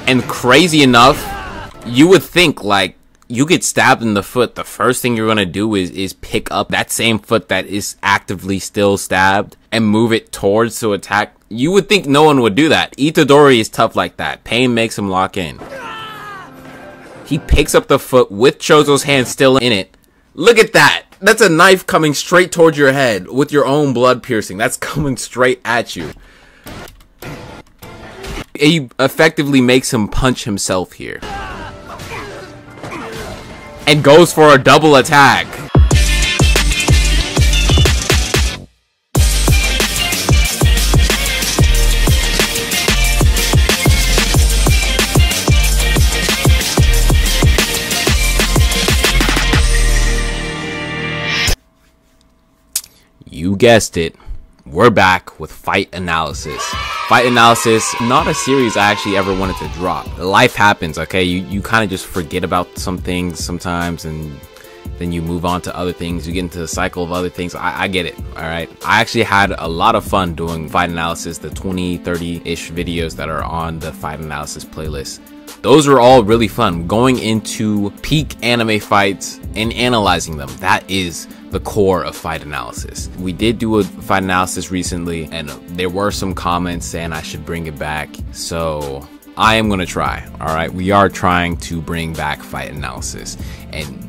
And crazy enough, you would think, like, you get stabbed in the foot, the first thing you're gonna do is pick up that same foot that is actively still stabbed and move it towards to attack. You would think no one would do that. Itadori is tough like that. Pain makes him lock in. He picks up the foot with Choso's hand still in it. Look at that! That's a knife coming straight towards your head with your own blood piercing. That's coming straight at you. He effectively makes him punch himself here. And goes for a double attack. You guessed it. We're back with Fight Analysis. Fight Analysis, not a series I actually ever wanted to drop. Life happens, okay? You kind of just forget about some things sometimes, and then you move on to other things. You get into the cycle of other things. I get it, all right? I actually had a lot of fun doing Fight Analysis, the 20, 30-ish videos that are on the Fight Analysis playlist. Those were all really fun. Going into peak anime fights and analyzing them. That is the core of Fight Analysis. We did do a Fight Analysis recently, and there were some comments saying I should bring it back. So I am gonna try, all right? We are trying to bring back Fight Analysis. And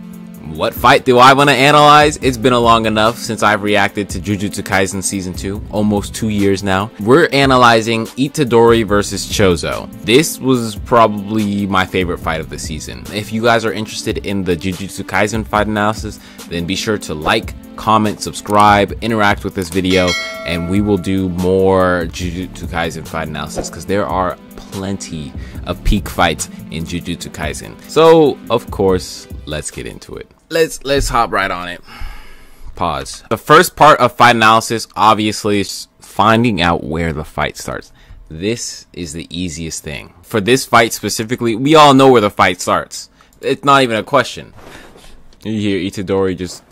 what fight do I want to analyze? It's been a long enough since I've reacted to Jujutsu Kaisen Season 2. Almost 2 years now. We're analyzing Itadori versus Choso. This was probably my favorite fight of the season. If you guys are interested in the Jujutsu Kaisen fight analysis, then be sure to like, comment, subscribe, interact with this video, and we will do more Jujutsu Kaisen fight analysis because there are plenty of peak fights in Jujutsu Kaisen. So, of course, let's get into it. Let's hop right on it. Pause. The first part of Fight Analysis, obviously, is finding out where the fight starts. This is the easiest thing. For this fight specifically, we all know where the fight starts. It's not even a question. You hear Itadori just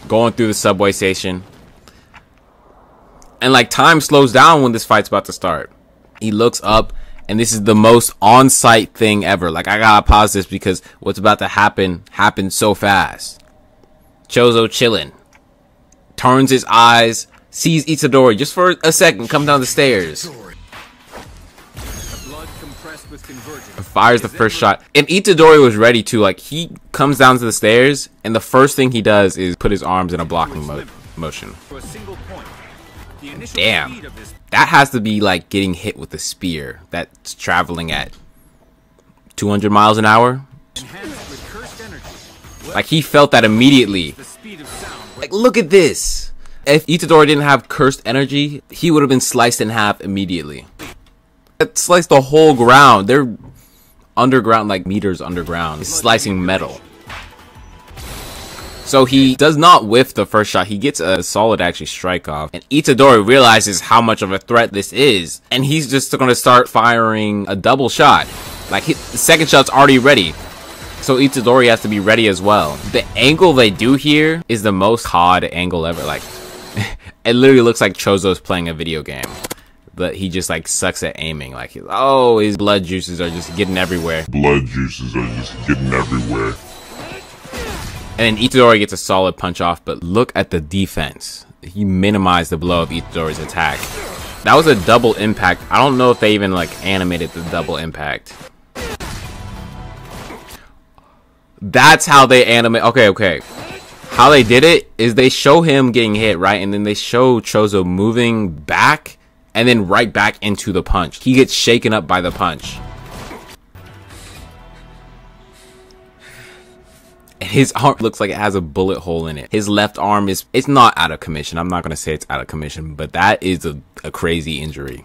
going through the subway station. And like time slows down when this fight's about to start. He looks up, and this is the most on-site thing ever. Like, I gotta pause this because what's about to happen happens so fast. Choso chilling. Turns his eyes, sees Itadori just for a second come down the stairs. Fires the first shot. And Itadori was ready to, like, he comes down to the stairs, and the first thing he does is put his arms in a blocking motion. Damn. That has to be like getting hit with a spear that's traveling at 200 miles an hour. Like, he felt that immediately. Like, look at this. If Itadori didn't have cursed energy, he would have been sliced in half immediately. It sliced the whole ground. They're underground, like meters underground. It's slicing metal. So he does not whiff the first shot. He gets a solid actually strike off. And Itadori realizes how much of a threat this is. And he's just going to start firing a double shot. Like, the second shot's already ready. So Itadori has to be ready as well. The angle they do here is the most COD angle ever. Like, it literally looks like Choso's playing a video game. But he just like sucks at aiming. Like, oh, his blood juices are just getting everywhere. And then Itadori gets a solid punch off, but look at the defense. He minimized the blow of Itadori's attack. That was a double impact. I don't know if they even like animated the double impact. That's how they animate. Okay. How they did it is they show him getting hit, right? And then they show Choso moving back and then right back into the punch. He gets shaken up by the punch. His arm looks like it has a bullet hole in it. His left arm it's not out of commission. I'm not going to say it's out of commission, but that is a crazy injury.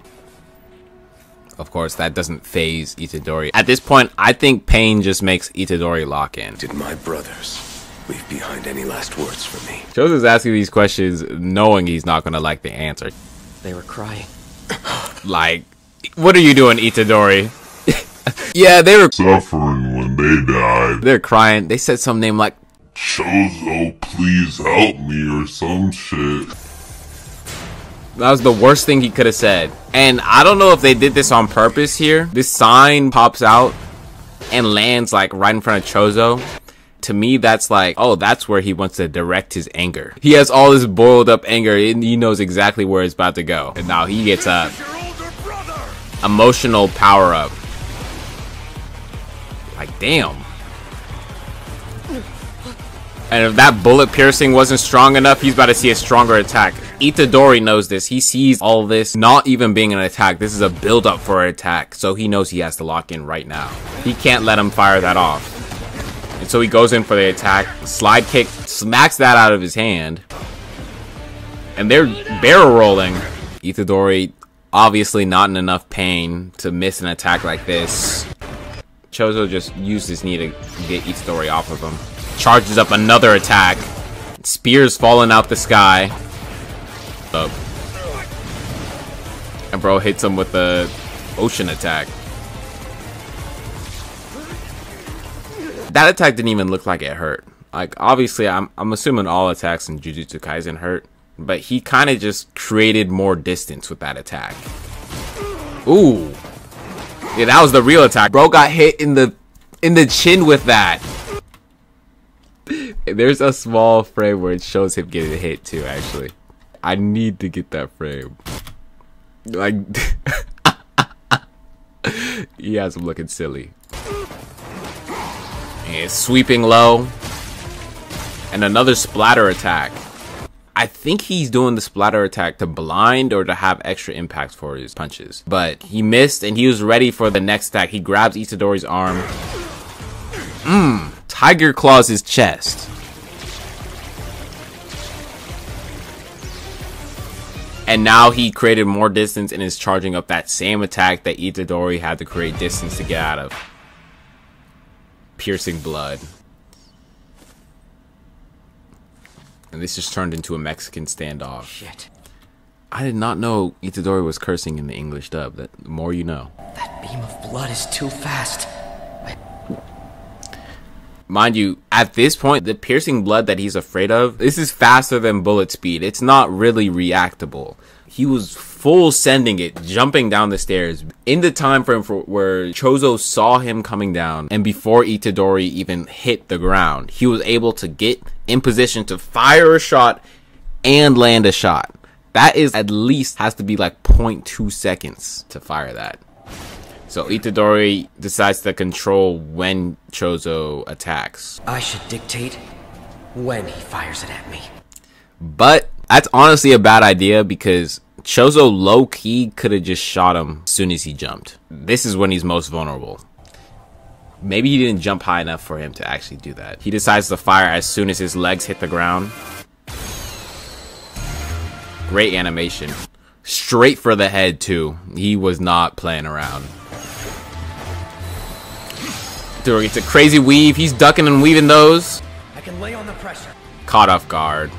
Of course, that doesn't phase Itadori. At this point, I think pain just makes Itadori lock in. Did my brothers leave behind any last words for me? Choso's asking these questions knowing he's not going to like the answer. They were crying. Like, what are you doing, Itadori? Yeah, they were suffering when they died. They're crying. They said some name like Choso, please help me or some shit. That was the worst thing he could have said. And I don't know if they did this on purpose here. This sign pops out and lands like right in front of Choso. To me, that's like, oh, that's where he wants to direct his anger. He has all this boiled up anger and he knows exactly where it's about to go. And now he gets a emotional power up. Like, damn. And if that bullet piercing wasn't strong enough, he's about to see a stronger attack. Itadori knows this. He sees all this not even being an attack. This is a build up for an attack. So he knows he has to lock in right now. He can't let him fire that off. And so he goes in for the attack. Slide kick smacks that out of his hand. And they're barrel rolling. Itadori obviously not in enough pain to miss an attack like this. Choso just used his knee to get Itadori off of him. Charges up another attack. Spears falling out the sky. Up. And bro hits him with the ocean attack. That attack didn't even look like it hurt. Like, obviously, I'm assuming all attacks in Jujutsu Kaisen hurt. But he kind of just created more distance with that attack. Ooh. Yeah, that was the real attack. Bro got hit in the chin with that. There's a small frame where it shows him getting hit too, actually. I need to get that frame. Like, he has him looking silly. And sweeping low. And another splatter attack. I think he's doing the splatter attack to blind or to have extra impacts for his punches. But he missed and he was ready for the next attack. He grabs Itadori's arm. Tiger claws his chest. And now he created more distance and is charging up that same attack that Itadori had to create distance to get out of. Piercing blood. And this just turned into a Mexican standoff. Shit. I did not know Itadori was cursing in the English dub. The more you know. That beam of blood is too fast. Mind you, at this point, the piercing blood that he's afraid of, this is faster than bullet speed. It's not really reactable. He was full sending it, jumping down the stairs. In the time frame for where Choso saw him coming down, and before Itadori even hit the ground, he was able to get in position to fire a shot and land a shot. That is at least has to be like 0.2 seconds to fire that. So Itadori decides to control when Choso attacks. I should dictate when he fires it at me. But that's honestly a bad idea because Choso low-key could have just shot him as soon as he jumped. This is when he's most vulnerable. Maybe he didn't jump high enough for him to actually do that. He decides to fire as soon as his legs hit the ground. Great animation. Straight for the head too. He was not playing around. Itadori gets a crazy weave. He's ducking and weaving those. I can lay on the pressure. Caught off guard.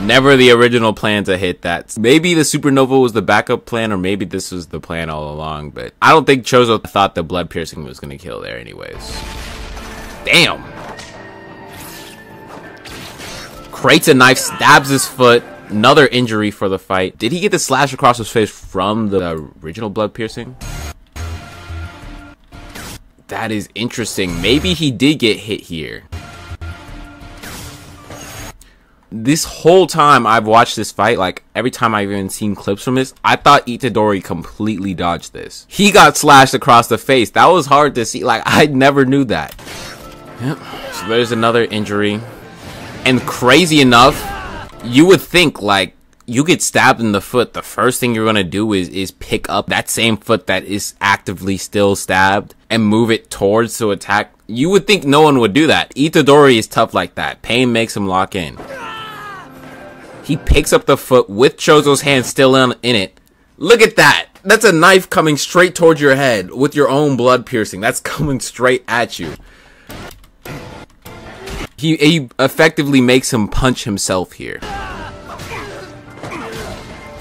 Never the original plan to hit that. Maybe the supernova was the backup plan, or maybe this was the plan all along, but I don't think Choso thought the blood piercing was going to kill there anyways. Damn. Creates a knife, stabs his foot. Another injury for the fight. Did he get the slash across his face from the original blood piercing? That is interesting. Maybe he did get hit here. This whole time I've watched this fight, like every time I've even seen clips from this, I thought Itadori completely dodged this. He got slashed across the face. That was hard to see. Like, I never knew that. Yep. So there's another injury. And crazy enough, you would think, like, you get stabbed in the foot, the first thing you're gonna do is pick up that same foot that is actively still stabbed and move it towards to attack. You would think no one would do that. Itadori is tough like that. Pain makes him lock in. He picks up the foot with Choso's hand still in it. Look at that. That's a knife coming straight towards your head with your own blood piercing. That's coming straight at you. He effectively makes him punch himself here.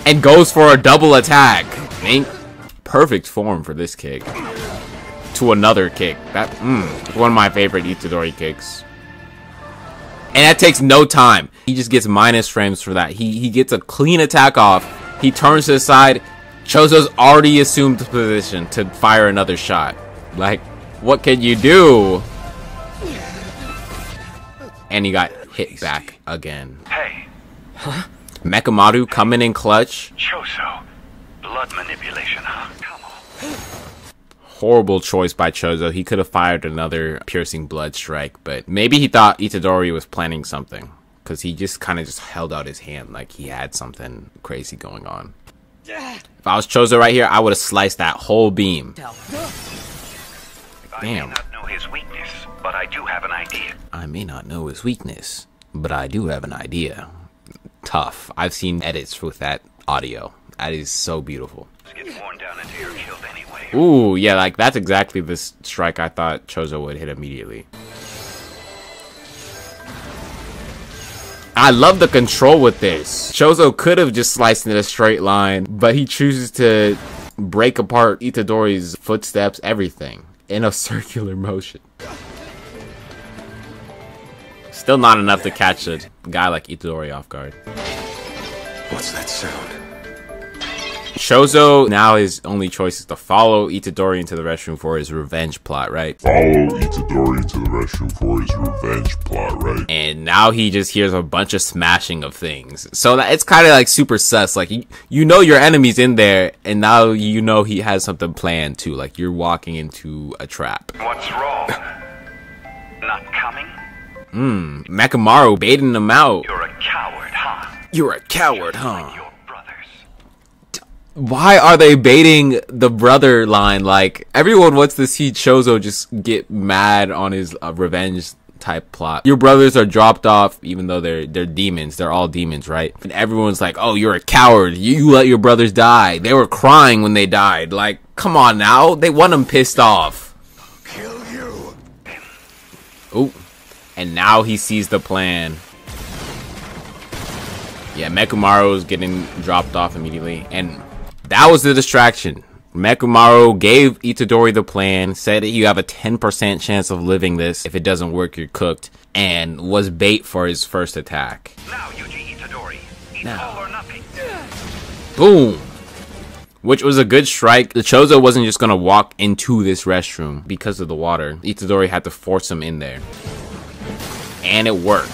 And goes for a double attack. Perfect form for this kick. To another kick. That one of my favorite Itadori kicks. And that takes no time. He just gets minus frames for that. He gets a clean attack off. He turns to the side. Choso's already assumed position to fire another shot. Like, what can you do? And he got hit back again. Hey. Huh? Mechamaru coming in clutch. Choso. Blood manipulation, huh? Come on. Horrible choice by Choso. He could have fired another piercing blood strike, but maybe he thought Itadori was planning something, because he just kind of just held out his hand like he had something crazy going on. If I was Choso right here, I would have sliced that whole beam. Damn. Damn. I may not know his weakness, but I do have an idea. I may not know his weakness, but I do have an idea. Tough. I've seen edits with that audio. That is so beautiful. Get worn down until you're killed anyway. Ooh, yeah, like that's exactly the strike I thought Choso would hit immediately. I love the control with this. Choso could have just sliced in a straight line, but he chooses to break apart Itadori's footsteps, everything, in a circular motion. Still not enough to catch a guy like Itadori off guard. What's that sound? Choso, now his only choice is to follow Itadori into the restroom for his revenge plot, right? Follow Itadori into the restroom for his revenge plot, right? And now he just hears a bunch of smashing of things. So that it's kind of like super sus. Like, you know your enemy's in there, and now you know he has something planned too. Like, you're walking into a trap. What's wrong? Not coming? Mechamaru baiting him out. You're a coward, huh? You're a coward, huh? Like your brothers. Why are they baiting the brother line? Like, everyone wants to see Choso just get mad on his revenge type plot. Your brothers are dropped off, even though they're demons. They're all demons, right? And everyone's like, oh, you're a coward. You let your brothers die. They were crying when they died. Like, come on now. They want them pissed off. Kill you. Ooh. And now he sees the plan. Yeah, Mechamaru's getting dropped off immediately. And that was the distraction. Mechamaru gave Itadori the plan, said that you have a 10% chance of living this. If it doesn't work, you're cooked. And was bait for his first attack. Now, Yuji Itadori. It's all or nothing. Boom. Which was a good strike. The Choso wasn't just going to walk into this restroom because of the water. Itadori had to force him in there. And it worked.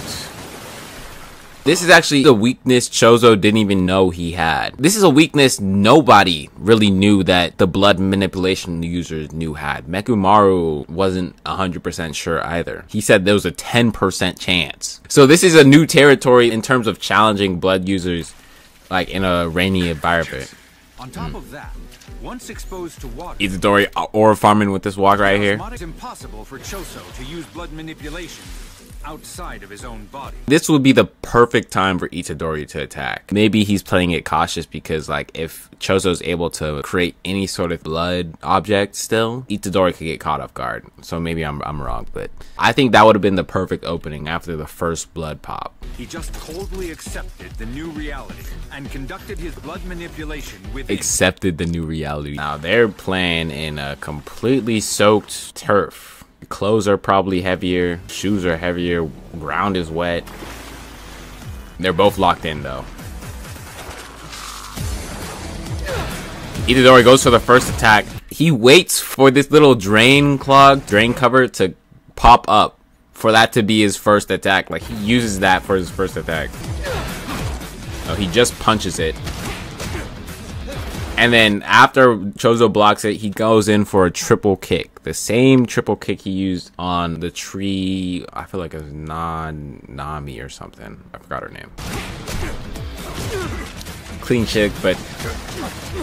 This is actually a weakness Choso didn't even know he had. This is a weakness nobody really knew that the blood manipulation users knew had. Mechamaru wasn't 100% sure either. He said there was a 10% chance. So this is a new territory in terms of challenging blood users, like in a rainy environment. On top of that, once exposed to water, Itadori aura farming with this walk right here. it's impossible for Choso to use blood manipulation outside of his own body. This would be the perfect time for Itadori to attack. Maybe he's playing it cautious because, like, if Choso's able to create any sort of blood object still, Itadori could get caught off guard. So maybe I'm wrong, but I think that would have been the perfect opening after the first blood pop. He just coldly accepted the new reality and conducted his blood manipulation within. Accepted the new reality. Now they're playing in a completely soaked turf. Clothes are probably heavier, shoes are heavier, ground is wet. They're both locked in though. Itadori goes for the first attack. He waits for this little drain cover to pop up for that to be his first attack. Like, he uses that for his first attack. No, he just punches it. And then after Choso blocks it, he goes in for a triple kick. The same triple kick he used on the tree. I feel like it was Nami or something. I forgot her name. Clean chick, but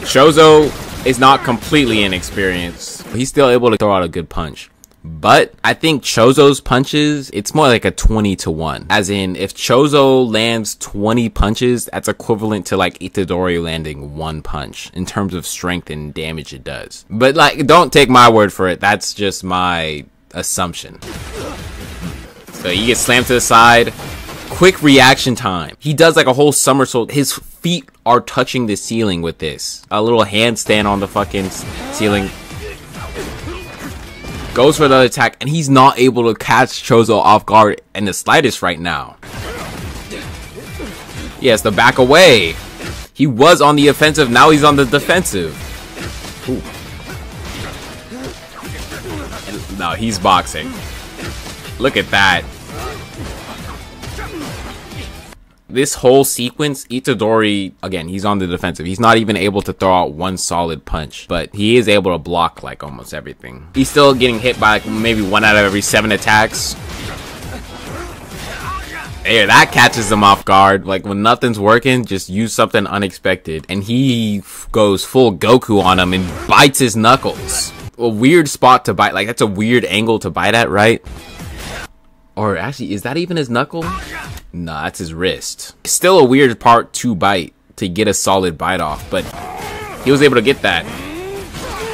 Choso is not completely inexperienced. He's still able to throw out a good punch. But I think Choso's punches, it's more like a 20-1. As in, if Choso lands 20 punches, that's equivalent to like Itadori landing 1 punch in terms of strength and damage it does. But like, don't take my word for it. That's just my assumption. So he gets slammed to the side. Quick reaction time. He does like a whole somersault. His feet are touching the ceiling with this. A little handstand on the fucking ceiling. Goes for another attack, and he's not able to catch Choso off guard in the slightest right now. He has to back away. He was on the offensive, now he's on the defensive. Ooh. No, he's boxing. Look at that. This whole sequence, Itadori, again, he's on the defensive. He's not even able to throw out one solid punch, but he is able to block like almost everything. He's still getting hit by like maybe 1 out of every 7 attacks. Hey, that catches him off guard. Like when nothing's working, just use something unexpected. And he goes full Goku on him and bites his knuckles. A weird spot to bite. Like that's a weird angle to bite at, right? Or actually, is that even his knuckle? Nah, that's his wrist. Still a weird part to bite to get a solid bite off, but he was able to get that.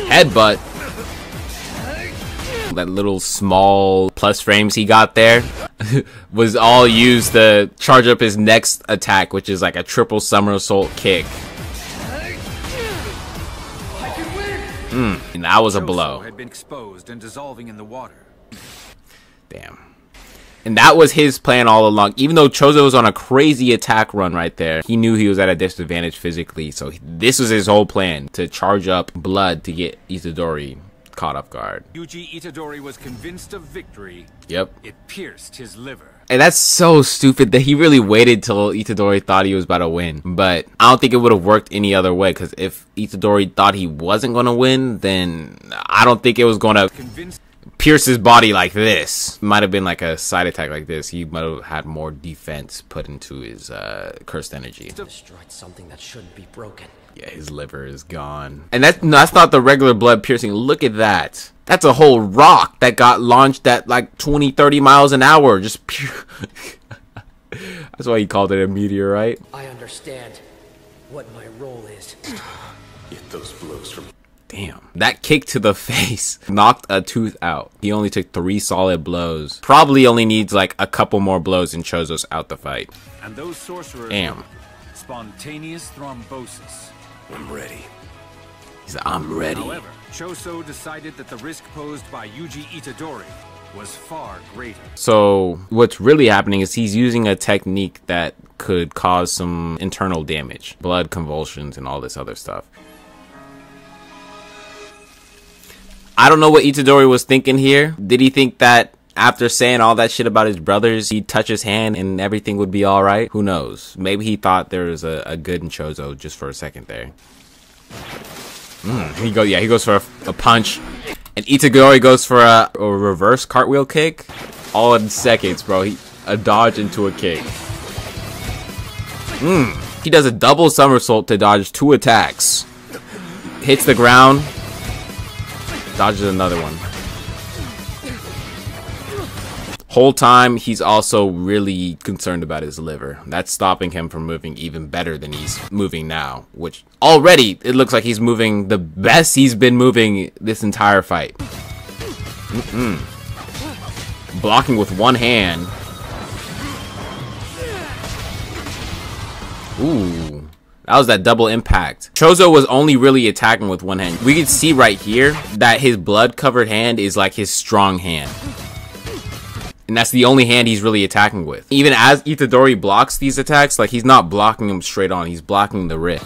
Headbutt. That little small plus frames he got there was all used to charge up his next attack, which is like a triple somersault kick. And that was a blow. Had been exposed and dissolving in the water. Damn. And that was his plan all along. Even though Choso was on a crazy attack run right there, he knew he was at a disadvantage physically. So this was his whole plan, to charge up blood to get Itadori caught off guard. Yuji Itadori was convinced of victory. Yep. It pierced his liver. And that's so stupid that he really waited till Itadori thought he was about to win. But I don't think it would have worked any other way, because if Itadori thought he wasn't going to win, then I don't think it was going to pierce his body like this. Might have been like a side attack like this. He might have had more defense put into his cursed energy. Destroyed something that shouldn't be broken. Yeah, his liver is gone. And that's not the regular blood piercing. Look at that. That's a whole rock that got launched at like 20-30 miles an hour. Just pure. That's why he called it a meteorite. I understand what my role is. Get those blows from... Damn. That kick to the face knocked a tooth out. He only took 3 solid blows. Probably only needs like a couple more blows and Choso's out the fight. And those sorcerers... Damn. Spontaneous thrombosis. I'm ready. He's like, I'm ready. However, Choso decided that the risk posed by Yuji Itadori was far greater. So what's really happening is he's using a technique that could cause some internal damage. Blood, convulsions, and all this other stuff. I don't know what Itadori was thinking here. Did he think that after saying all that shit about his brothers, he'd touch his hand and everything would be alright? Who knows? Maybe he thought there was a good in Choso just for a second there. He goes for a punch. And Itadori goes for a reverse cartwheel kick. All in seconds, bro. A dodge into a kick. He does a double somersault to dodge 2 attacks. Hits the ground. Dodges another one. Whole time, he's also really concerned about his liver. That's stopping him from moving even better than he's moving now. Which, already, it looks like he's moving the best he's been moving this entire fight. Blocking with one hand. Ooh. That was that double impact. Choso was only really attacking with one hand. We can see right here that his blood-covered hand is like his strong hand. And that's the only hand he's really attacking with. Even as Itadori blocks these attacks, like he's not blocking them straight on. He's blocking the wrist.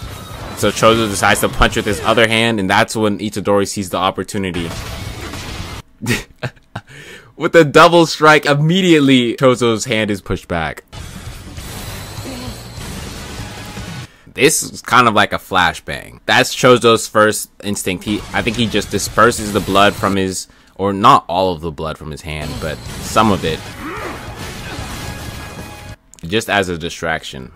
So Choso decides to punch with his other hand, and that's when Itadori sees the opportunity. With the double strike, immediately Choso's hand is pushed back. This is kind of like a flashbang. That's Choso's first instinct. I think he just disperses the blood from his, or not all of the blood from his hand, but some of it. Just as a distraction.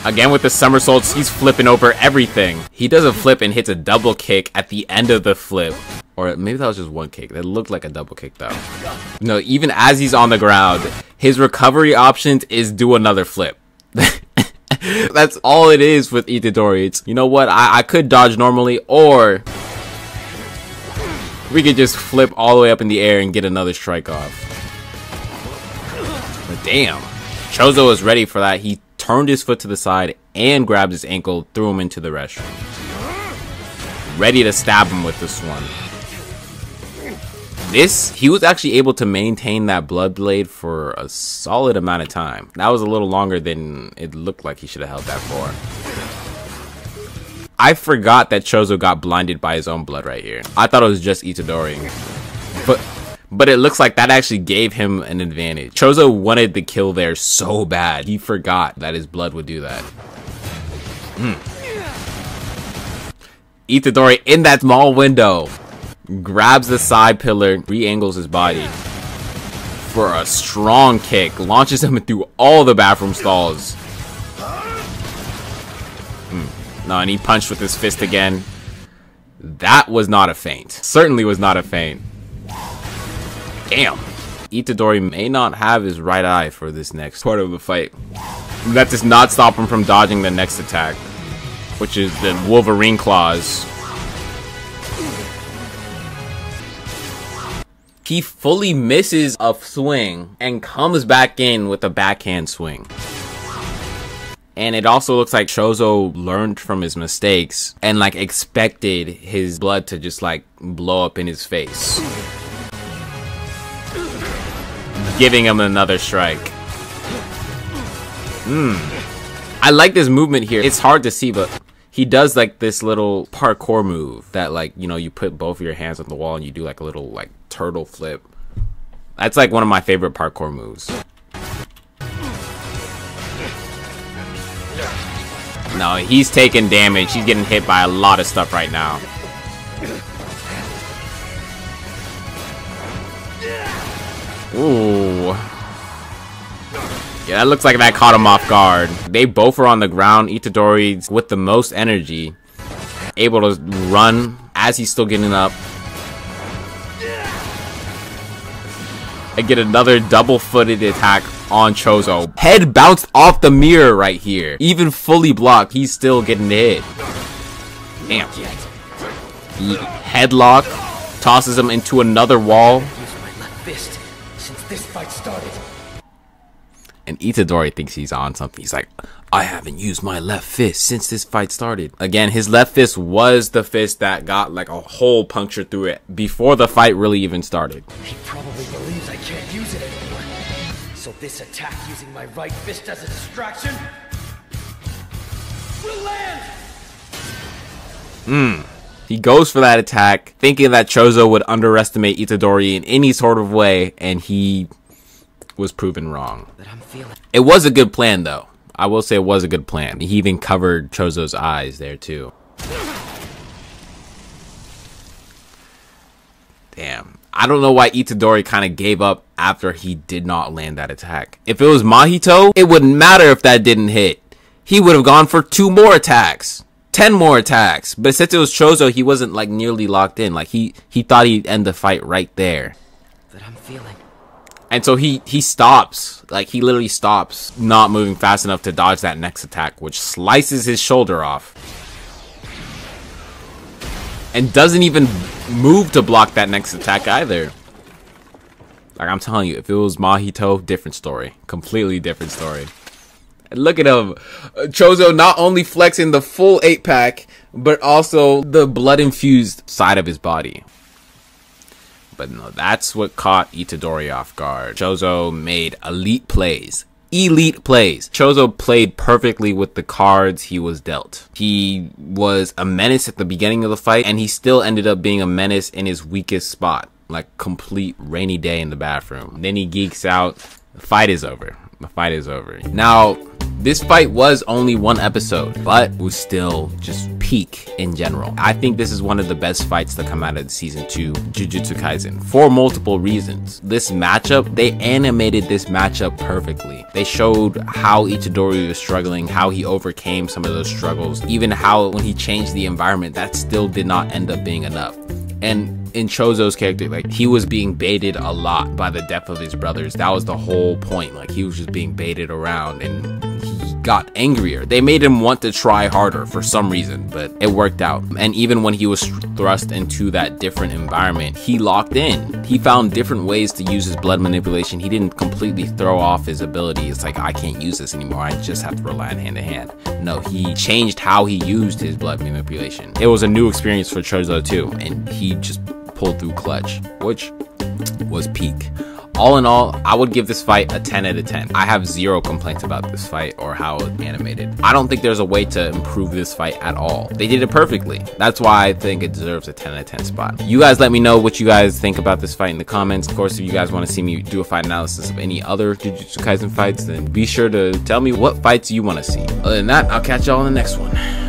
Again with the somersaults, he's flipping over everything. He does a flip and hits a double kick at the end of the flip. Or maybe that was just one kick. That looked like a double kick though. No, even as he's on the ground, his recovery options is do another flip. That's all it is with Itadori. It's, you know what, I could dodge normally, or we could just flip all the way up in the air and get another strike off. But damn, Choso was ready for that. He turned his foot to the side and grabbed his ankle, threw him into the restroom. ready to stab him with this one. He was actually able to maintain that blood blade for a solid amount of time. That was a little longer than it looked like he should have held that for. I forgot that Choso got blinded by his own blood right here. I thought it was just Itadori. But it looks like that actually gave him an advantage. Choso wanted the kill there so bad. He forgot that his blood would do that. Itadori in that small window grabs the side pillar, re-angles his body for a strong kick, launches him through all the bathroom stalls. No, and he punched with his fist again. That was not a feint. Certainly was not a feint. Damn. Itadori may not have his right eye for this next part of the fight. That does not stop him from dodging the next attack, which is the Wolverine claws. He fully misses a swing and comes back in with a backhand swing. And it also looks like Choso learned from his mistakes and like expected his blood to just like blow up in his face, giving him another strike. I like this movement here. It's hard to see, but he does like this little parkour move that, like, you know, you put both of your hands on the wall and you do like a little like turtle flip. That's like one of my favorite parkour moves. No, he's taking damage. He's getting hit by a lot of stuff right now. Ooh. Yeah, that looks like that caught him off guard. They both are on the ground. Itadori with the most energy, able to run as he's still getting up. And get another double-footed attack on Choso. Head bounced off the mirror right here. Even fully blocked, he's still getting hit. Damn. Headlock. Tosses him into another wall. Use my left fist since this fight started. And Itadori thinks he's on something. He's like, I haven't used my left fist since this fight started. Again, his left fist was the fist that got like a hole punctured through it before the fight really even started. He probably believes I can't use it anymore. So this attack using my right fist as a distraction will land! He goes for that attack, thinking that Choso would underestimate Itadori in any sort of way, and he was proven wrong. But I'm feeling... It was a good plan, though. I will say it was a good plan. He even covered Choso's eyes there, too. Damn. I don't know why Itadori kind of gave up after he did not land that attack. If it was Mahito, it wouldn't matter if that didn't hit. He would have gone for 2 more attacks. 10 more attacks. But since it was Choso, he wasn't like nearly locked in. Like he thought he'd end the fight right there. That I'm feeling... And so he stops, like he literally stops, not moving fast enough to dodge that next attack, which slices his shoulder off. And doesn't even move to block that next attack either. Like, I'm telling you, if it was Mahito, different story. Completely different story. And look at him. Choso not only flexing the full 8-pack, but also the blood-infused side of his body. But no, that's what caught Itadori off guard. Choso made elite plays. Elite plays. Choso played perfectly with the cards he was dealt. He was a menace at the beginning of the fight, and he still ended up being a menace in his weakest spot. Like complete rainy day in the bathroom. Then he geeks out. The fight is over. The fight is over. Now, this fight was only 1 episode, but was still just peak in general. I think this is one of the best fights to come out of season 2 Jujutsu Kaisen for multiple reasons. This matchup, they animated this matchup perfectly. They showed how Itadori was struggling, how he overcame some of those struggles, even how when he changed the environment, that still did not end up being enough. And in Choso's character, like, he was being baited a lot by the death of his brothers. That was the whole point. Like, he was just being baited around, and got angrier. They made him want to try harder for some reason, but it worked out. And even when he was thrust into that different environment, he locked in. He found different ways to use his blood manipulation. He didn't completely throw off his ability. It's like, I can't use this anymore. I just have to rely on hand to hand. No, he changed how he used his blood manipulation. It was a new experience for Choso too, and he just pulled through clutch, which was peak. All in all, I would give this fight a 10 out of 10. I have zero complaints about this fight or how it was animated. I don't think there's a way to improve this fight at all. They did it perfectly. That's why I think it deserves a 10 out of 10 spot. You guys let me know what you guys think about this fight in the comments. Of course, if you guys want to see me do a fight analysis of any other Jujutsu Kaisen fights, then be sure to tell me what fights you want to see. Other than that, I'll catch y'all in the next one.